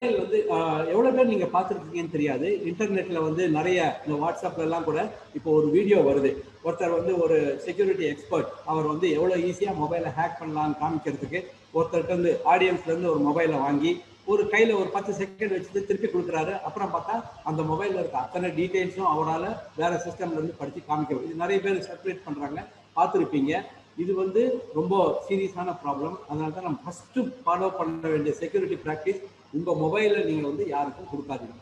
வந்து எவ்வளோ பேர் நீங்கள் பார்த்துருக்கீங்கன்னு தெரியாது. இன்டர்நெட்டில் வந்து நிறைய இந்த வாட்ஸ்அப்லலாம் கூட இப்போ ஒரு வீடியோ வருது. ஒருத்தர் வந்து ஒரு செக்யூரிட்டி எக்ஸ்பர்ட் அவர் வந்து எவ்வளோ ஈஸியாக மொபைலை ஹேக் பண்ணலான்னு காமிக்கிறதுக்கு ஒருத்தர்கிட்ட வந்து ஆடியன்ஸ்லேருந்து ஒரு மொபைலை வாங்கி ஒரு கையில் ஒரு 10 செகண்ட் வச்சுட்டு திருப்பி கொடுக்குறாரு. அப்புறம் பார்த்தா அந்த மொபைலில் இருக்க அத்தனை டீட்டெயில்ஸும் அவரால் வேறு சிஸ்டம்லேருந்து படித்து காமிக்க. இது நிறைய பேர் செப்பரேட் பண்ணுறாங்க, பார்த்துருப்பீங்க. இது வந்து ரொம்ப சீரியஸான ப்ராப்ளம். அதனால தான் நம்ம ஃபஸ்ட்டு ஃபாலோ பண்ண வேண்டிய செக்யூரிட்டி ப்ராக்டிஸ், உங்கள் மொபைலில் நீங்கள் வந்து யாருக்கும் கொடுக்காதீங்க.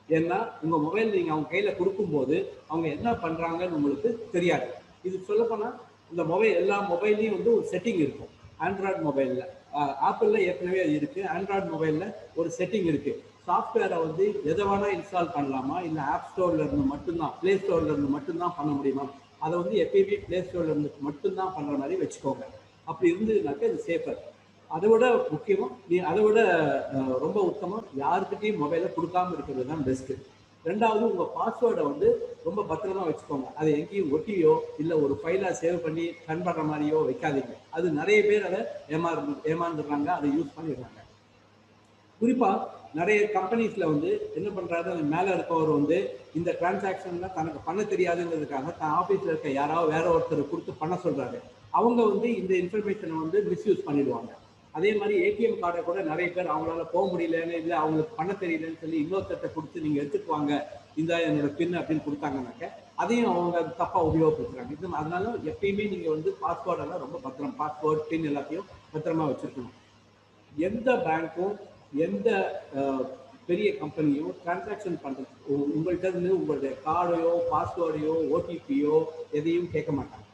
ஏன்னா உங்கள் மொபைல் நீங்கள் அவங்க கையில் கொடுக்கும்போது அவங்க என்ன பண்ணுறாங்கன்னு உங்களுக்கு தெரியாது. இது சொல்லப்போனால் இந்த மொபைல் எல்லா மொபைல்லையும் வந்து ஒரு செட்டிங் இருக்கும். ஆண்ட்ராய்டு மொபைலில், ஆப்பிளில் ஏற்கனவே இருக்குது. ஆண்ட்ராய்டு மொபைலில் ஒரு செட்டிங் இருக்குது. சாஃப்ட்வேரை வந்து எதை வேணால் இன்ஸ்டால் பண்ணலாமா, இல்லை ஆப் ஸ்டோரில் இருந்து மட்டும்தான், ப்ளே ஸ்டோரில் இருந்து மட்டும்தான் பண்ண முடியுமா? அதை வந்து எப்பயுமே ப்ளே ஸ்டோரில் இருந்து மட்டும்தான் பண்ணுற மாதிரி வச்சுக்கோங்க. அப்படி இருந்ததுனாக்கா இது சேஃபர். அதை விட முக்கியமாக அதை விட ரொம்ப உத்தமம் யாருக்கிட்டையும் மொபைலை கொடுக்காமல் இருக்கிறது தான் பெஸ்ட்டு. ரெண்டாவது, உங்கள் பாஸ்வேர்டை வந்து ரொம்ப பத்திரமா வச்சுக்கோங்க. அதை எங்கேயும் ஒட்டியோ இல்லை ஒரு ஃபைலாக சேவ் பண்ணி ரன் பண்ணுற மாதிரியோ வைக்காதீங்க. அது நிறைய பேர் அதை ஏமாந்துடுறாங்க, அதை யூஸ் பண்ணிடுறாங்க. குறிப்பாக நிறைய கம்பெனிஸில் வந்து என்ன பண்ணுறாரு, மேலே இருக்கவர் வந்து இந்த டிரான்சாக்ஷன்லாம் தனக்கு பண்ண தெரியாதுங்கிறதுக்காக தான் ஆஃபீஸில் இருக்க யாராவது வேற ஒருத்தர் கொடுத்து பண்ண சொல்கிறாரு. அவங்க வந்து இந்த இன்ஃபர்மேஷனை வந்து மிஸ்யூஸ் பண்ணிடுவாங்க. அதே மாதிரி ஏடிஎம் கார்டை கூட நிறைய பேர் அவங்களால போக முடியலன்னு, இல்லை அவங்களுக்கு பண்ண தெரியலன்னு சொல்லி இன்னொருத்தட்ட கொடுத்து நீங்கள் எடுத்துக்குவாங்க, இந்த என்னோட பின் அப்படின்னு கொடுத்தாங்கன்னாக்க அதையும் அவங்க தப்பாக உபயோகப்படுத்துறாங்க. இது அதனால எப்பயுமே நீங்கள் வந்து பாஸ்வேர்டெல்லாம் ரொம்ப பத்திரம், பாஸ்வேர்ட் பின் எல்லாத்தையும் பத்திரமா வச்சுருக்கணும். எந்த பேங்க்கும் எந்த பெரிய கம்பெனியும் டிரான்சாக்ஷன் பண்ணுறது உங்கள்கிட்ட இருந்து உங்களுடைய கார்டையோ பாஸ்வேர்டையோ ஓடிபியோ எதையும் கேட்க மாட்டாங்க.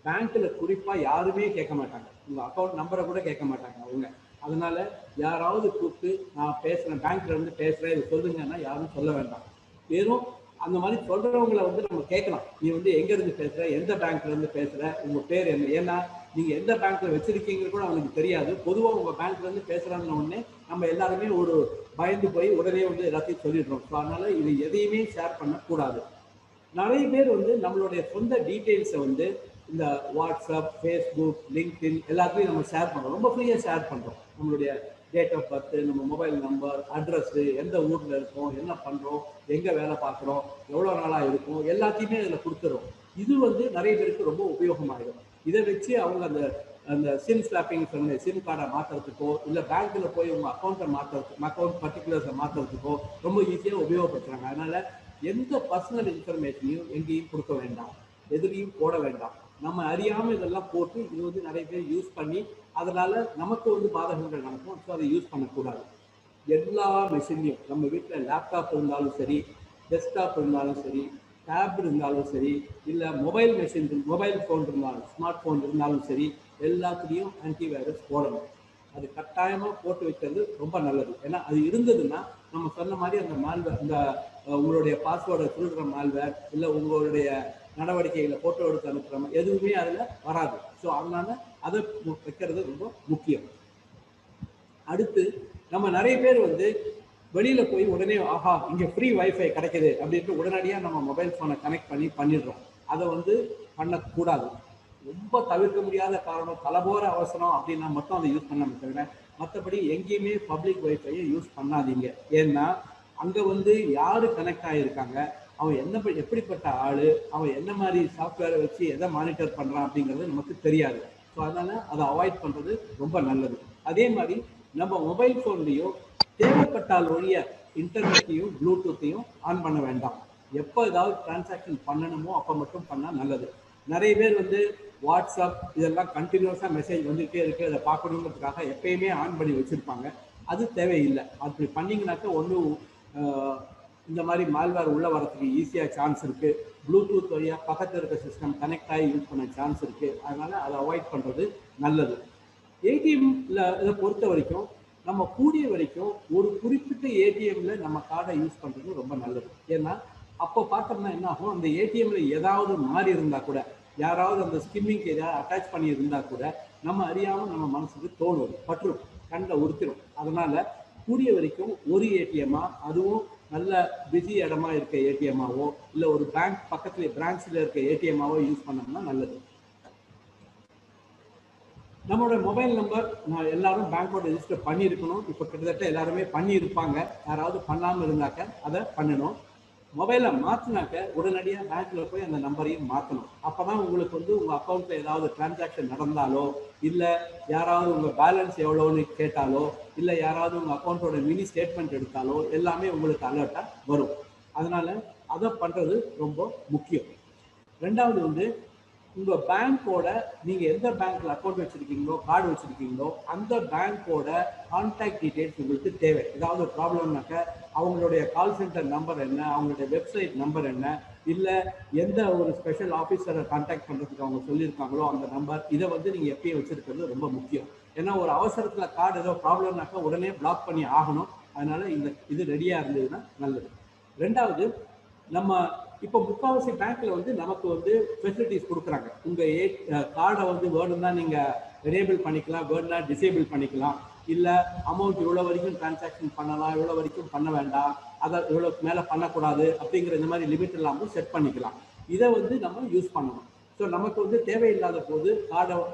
பேங்க்கில் குறிப்பாக யாருமே கேட்க மாட்டாங்க, உங்கள் அக்கௌண்ட் நம்பரை கூட கேட்க மாட்டாங்க அவங்க. அதனால யாராவது கூப்பிட்டு நான் பேசுகிறேன், பேங்க்ல இருந்து பேசுகிறேன், இது சொல்லுங்கன்னா யாரும் சொல்ல வேண்டாம். வெறும் அந்த மாதிரி சொல்கிறவங்களை வந்து நம்ம கேட்கலாம், நீ வந்து எங்கேருந்து பேசுகிற, எந்த பேங்க்லேருந்து பேசுகிற, உங்கள் பேர் என்ன. ஏன்னா நீங்கள் எந்த பேங்க்கில் வச்சுருக்கீங்க கூட அவங்களுக்கு தெரியாது. பொதுவாக உங்கள் பேங்க்லேருந்து பேசுகிறாங்கன்னு உடனே நம்ம எல்லாருமே ஒரு பயந்து போய் உடனே வந்து எல்லாத்தையும் சொல்லிடுறோம். ஸோ அதனால் இது எதையுமே ஷேர் பண்ணக்கூடாது. நிறைய பேர் வந்து நம்மளுடைய சொந்த டீட்டெயில்ஸை வந்து இந்த வாட்ஸ்அப், ஃபேஸ்புக், லிங்க்டின் எல்லாத்தையும் நம்ம ஷேர் பண்ணுறோம். ரொம்ப ஃப்ரீயாக ஷேர் பண்ணுறோம். நம்மளுடைய டேட் ஆஃப் பர்த்து, நம்ம மொபைல் நம்பர், அட்ரஸ்ஸு, எந்த ஊரில் இருக்கோம், என்ன பண்ணுறோம், எங்கே வேலை பார்க்குறோம், எவ்வளோ நாளாக இருக்கும், எல்லாத்தையுமே அதில் கொடுத்துறோம். இது வந்து நிறைய பேருக்கு ரொம்ப உபயோகமாகிடும். இதை வச்சு அவங்க அந்த அந்த சிம் ஸ்வாப்பிங் சொன்ன சிம் கார்டை மாற்றுறதுக்கோ, இல்லை பேங்க்கில் போய் உங்கள் அக்கௌண்ட்டை அக்கௌண்ட் பர்டிகுலர்ஸை மாற்றுறதுக்கோ ரொம்ப ஈஸியாக உபயோகப்படுத்துகிறாங்க. அதனால் எந்த பர்சனல் இன்ஃபர்மேஷனையும் எங்கேயும் கொடுக்க வேண்டாம், எதுலேயும் போட வேண்டாம். நம்ம அறியாமல் இதெல்லாம் போட்டு இது வந்து நிறைய பேர் யூஸ் பண்ணி அதனால் நமக்கு வந்து பாதகங்கள் நடக்கும். ஸோ அதை யூஸ் பண்ணக்கூடாது. எல்லா மெஷின்லையும், நம்ம வீட்டில் லேப்டாப் இருந்தாலும் சரி, டெஸ்க்டாப் இருந்தாலும் சரி, டேப் இருந்தாலும் சரி, இல்லை மொபைல் மெஷின், மொபைல் ஃபோன் இருந்தாலும், ஸ்மார்ட் ஃபோன் இருந்தாலும் சரி, எல்லாத்துலேயும் ஆன்டிவைரஸ் போடணும். அது கட்டாயமாக போட்டு வைக்கிறது ரொம்ப நல்லது. ஏன்னா அது இருந்ததுன்னா நம்ம சொன்ன மாதிரி அந்த மால்வேர், இந்த உங்களுடைய பாஸ்வேர்டை திருடுற மால்வேர், இல்லை உங்களுடைய நடவடிக்கைகளை ஃபோட்டோ எடுத்து அனுப்புகிற மாதிரி எதுவுமே அதில் வராது. ஸோ அதனால அதை வைக்கிறது ரொம்ப முக்கியம். அடுத்து, நம்ம நிறைய பேர் வந்து வெளியில் போய் உடனே ஆஹா இங்கே ஃப்ரீ வைஃபை கிடைக்குது அப்படின்ட்டு உடனடியாக நம்ம மொபைல் ஃபோனை கனெக்ட் பண்ணிடுறோம். அதை வந்து பண்ணக்கூடாது. ரொம்ப தவிர்க்க முடியாத காரணம், தலைபோற அவசரம் அப்படின்னா மட்டும் அதை யூஸ் பண்ணாமல் தவிர மற்றபடி எங்கேயுமே பப்ளிக் வைஃபையை யூஸ் பண்ணாதீங்க. ஏன்னா அங்கே வந்து யார் கனெக்ட் ஆகியிருக்காங்க, அவன் எப்படிப்பட்ட ஆள், அவன் என்ன மாதிரி சாஃப்ட்வேரை வச்சு எதை மானிட்டர் பண்ணுறான் அப்படிங்கிறது நமக்கு தெரியாது. ஸோ அதனால் அதை அவாய்ட் பண்ணுறது ரொம்ப நல்லது. அதே மாதிரி நம்ம மொபைல் ஃபோன்லேயும் தேவைப்பட்டால் ஒழிய இன்டர்நெட்டையும் ப்ளூடூத்தையும் ஆன் பண்ண வேண்டாம். எப்போ ஏதாவது டிரான்சாக்ஷன் பண்ணணுமோ அப்போ மட்டும் பண்ணால் நல்லது. நிறைய பேர் வந்து வாட்ஸ்அப் இதெல்லாம் கண்டினியூஸாக மெசேஜ் வந்துகிட்டே இருக்குது, அதை பார்க்கணுங்கிறதுக்காக எப்பயுமே ஆன் பண்ணி வச்சுருப்பாங்க. அது தேவையில்லை. அப்படி பண்ணிங்கனாக்கா ஒன்றும் இந்த மாதிரி மால்வேர் உள்ளே வரதுக்கு ஈஸியாக சான்ஸ் இருக்குது. ப்ளூடூத் வழியாக பக்கத்தில் இருக்க சிஸ்டம் கனெக்ட் ஆகி யூஸ் பண்ண சான்ஸ் இருக்குது. அதனால் அதை அவாய்ட் பண்ணுறது நல்லது. ஏடிஎம்மில் இதை பொறுத்த வரைக்கும் நம்ம கூடிய வரைக்கும் ஒரு குறிப்பிட்ட ஏடிஎம்மில் நம்ம கார்டை யூஸ் பண்ணுறது ரொம்ப நல்லது. ஏன்னா அப்போ பார்த்தோம்னா என்ன ஆகும், அந்த ஏடிஎம்மில் ஏதாவது மாறி இருந்தால் கூட, யாராவது அந்த ஸ்கிம்மிங்க்கு ஏதாவது அட்டாச் பண்ணி இருந்தால் கூட நம்ம அறியாமல் நம்ம மனசுக்கு தோணும், பற்றும், கண்ணில் உறுத்திடும். அதனால் கூடிய வரைக்கும் ஒரு ஏடிஎம்மா, அதுவும் நல்ல பிஸி இடமா இருக்க ஏடிஎம்மாவோ இல்லை ஒரு பேங்க் பக்கத்துல பிரான்ச்சில் இருக்க ஏடிஎம்மாவோ யூஸ் பண்ணோம்னா நல்லது. நம்மளோட மொபைல் நம்பர் நான் எல்லாரும் பேங்க்கோட ரெஜிஸ்டர் பண்ணியிருக்கணும். இப்போ கிட்டத்தட்ட எல்லாருமே பண்ணியிருப்பாங்க. யாராவது பண்ணாமல் இருந்தாக்க அதை பண்ணணும். மொபைலை மாற்றினாக்க உடனடியாக பேங்க்கில் போய் அந்த நம்பரையும் மாற்றணும். அப்போ தான் உங்களுக்கு வந்து உங்கள் அக்கௌண்ட்டில் ஏதாவது டிரான்சாக்ஷன் நடந்தாலோ, இல்லை யாராவது உங்கள் பேலன்ஸ் எவ்வளோன்னு கேட்டாலோ, இல்லை யாராவது உங்கள் அக்கௌண்ட்டோட மினி ஸ்டேட்மெண்ட் எடுத்தாலோ எல்லாமே உங்களுக்கு அலர்ட்டாக வரும். அதனால் அதை பண்ணுறது ரொம்ப முக்கியம். ரெண்டாவது வந்து உங்கள் பேங்க்கோட நீங்கள் எந்த பேங்க்கில் அக்கௌண்ட் வச்சுருக்கீங்களோ, கார்டு வச்சுருக்கீங்களோ, அந்த பேங்க்கோட கான்டாக்ட் டீட்டெயில்ஸ் உங்களுக்கு தேவை. ஏதாவது ப்ராப்ளம்னாக்க அவங்களுடைய கால் சென்டர் நம்பர் என்ன, அவங்களுடைய வெப்சைட் நம்பர் என்ன, இல்லை எந்த ஒரு ஸ்பெஷல் ஆஃபீஸரை கான்டாக்ட் பண்ணுறதுக்கு அவங்க சொல்லியிருக்காங்களோ அந்த நம்பர், இதை வந்து நீங்கள் எப்பயும் வச்சுருக்கிறது ரொம்ப முக்கியம். ஏன்னா ஒரு அவசரத்தில் கார்டு ஏதோ ப்ராப்ளம்னாக்கா உடனே பிளாக் பண்ணி ஆகணும். அதனால் இது ரெடியாக இருந்ததுன்னா நல்லது. ரெண்டாவது, நம்ம இப்போ முக்கால்வாசி பேங்க்ல வந்து நமக்கு வந்து ஃபெசிலிட்டிஸ் கொடுக்குறாங்க. உங்கள் கார்டை வந்து வேணும்னா நீங்கள் எனேபிள் பண்ணிக்கலாம், வேணும்னா டிசேபிள் பண்ணிக்கலாம், இல்லை அமௌண்ட் இவ்வளோ வரைக்கும் டிரான்சாக்ஷன் பண்ணலாம், இவ்வளோ வரைக்கும் பண்ண வேண்டாம், அதை இவ்வளோ மேலே பண்ணக்கூடாது அப்படிங்கிற இந்த மாதிரி லிமிட் எல்லாமும் செட் பண்ணிக்கலாம். இதை வந்து நம்ம யூஸ் பண்ணணும். ஸோ நமக்கு வந்து தேவையில்லாத போது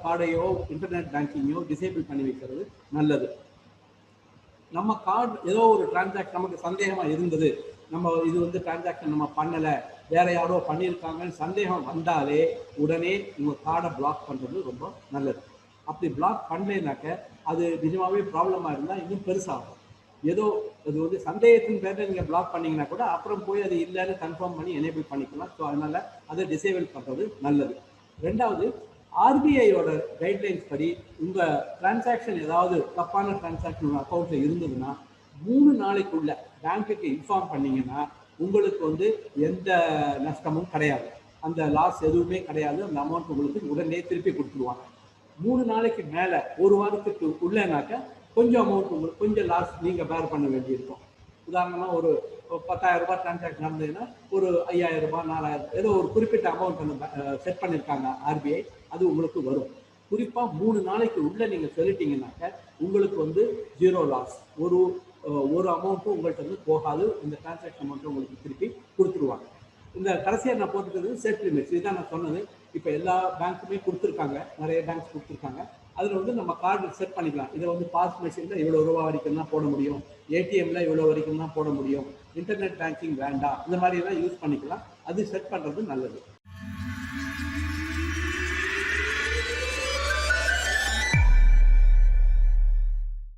கார்டையோ இன்டர்நெட் பேங்கிங்கோ டிசேபிள் பண்ணி வைக்கிறது நல்லது. நம்ம கார்டு ஏதோ ஒரு டிரான்சாக்ஷன் நமக்கு சந்தேகமாக இருந்தது, நம்ம இது வந்து டிரான்சாக்ஷன் நம்ம பண்ணலை, வேற யாரோ பண்ணியிருக்காங்கன்னு சந்தேகம் வந்தாலே உடனே உங்கள் கார்டை பிளாக் பண்ணுறது ரொம்ப நல்லது. அப்படி பிளாக் பண்ணலைனாக்க அது நிஜமாகவே ப்ராப்ளமாக இருந்தால் இன்னும் பெருசாகும். ஏதோ அது வந்து சந்தேகத்தின் பேரில் நீங்கள் பிளாக் பண்ணிங்கன்னா கூட அப்புறம் போய் அது இல்லைன்னு கன்ஃபார்ம் பண்ணி எனேபிள் பண்ணிக்கலாம். ஸோ அதனால் அதை டிசேபிள் பண்ணுறது நல்லது. ரெண்டாவது, ஆர்பிஐயோட கைட்லைன்ஸ் படி உங்கள் டிரான்சாக்ஷன் ஏதாவது தப்பான டிரான்சாக்ஷன் உங்கள் அக்கௌண்ட்டில் இருந்ததுன்னா 3 நாளைக்குள்ள பேங்க்குக்கு இன்ஃபார்ம் பண்ணிங்கன்னா உங்களுக்கு வந்து எந்த நஷ்டமும் கிடையாது, அந்த லாஸ் எதுவுமே கிடையாது. அந்த அமௌண்ட் உங்களுக்கு உடனே திருப்பி கொடுத்துருவாங்க. 3 நாளைக்கு மேலே, ஒரு வாரத்துக்கு உள்ளேனாக்க கொஞ்சம் அமௌண்ட் உங்களுக்கு கொஞ்சம் லாஸ் நீங்கள் பேர் பண்ண வேண்டியிருக்கும். உதாரணமாக ஒரு 10,000 ரூபாய் டிரான்சாக்ஷன் நடந்ததுன்னா ஒரு 5,000 ரூபாய் 4,000 ஏதோ ஒரு குறிப்பிட்ட அமௌண்ட் அந்த செட் பண்ணியிருக்காங்க ஆர்பிஐ, அது உங்களுக்கு வரும். குறிப்பாக 3 நாளைக்கு உள்ளே நீங்கள் சொல்லிட்டீங்கன்னாக்க உங்களுக்கு வந்து 0 லாஸ், ஒரு அமௌண்ட்டும் உங்கள்கிட்ட வந்து போகாது. இந்த டிரான்சாக்ஷன் அமௌண்ட்டை உங்களுக்கு திருப்பி கொடுத்துருவாங்க. இந்த கடைசியாக நான் போட்டுக்கிறது செட் லிமிட்ஸ், இதுதான் நான் சொன்னது. இப்போ எல்லா பேங்க்குமே கொடுத்துருக்காங்க, நிறைய பேங்க்ஸ் கொடுத்துருக்காங்க. அதில் வந்து நம்ம கார்டு செட் பண்ணிக்கலாம். இதை வந்து பாஸ் மெஷினில் இவ்வளோ ரூபா வரைக்கும் தான் போட முடியும், ஏடிஎம்மில் இவ்வளோ வரைக்கும் தான் போட முடியும், இன்டர்நெட் பேங்கிங் வேண்டாம், இந்த மாதிரியெல்லாம் யூஸ் பண்ணிக்கலாம். அது செட் பண்ணுறது நல்லது.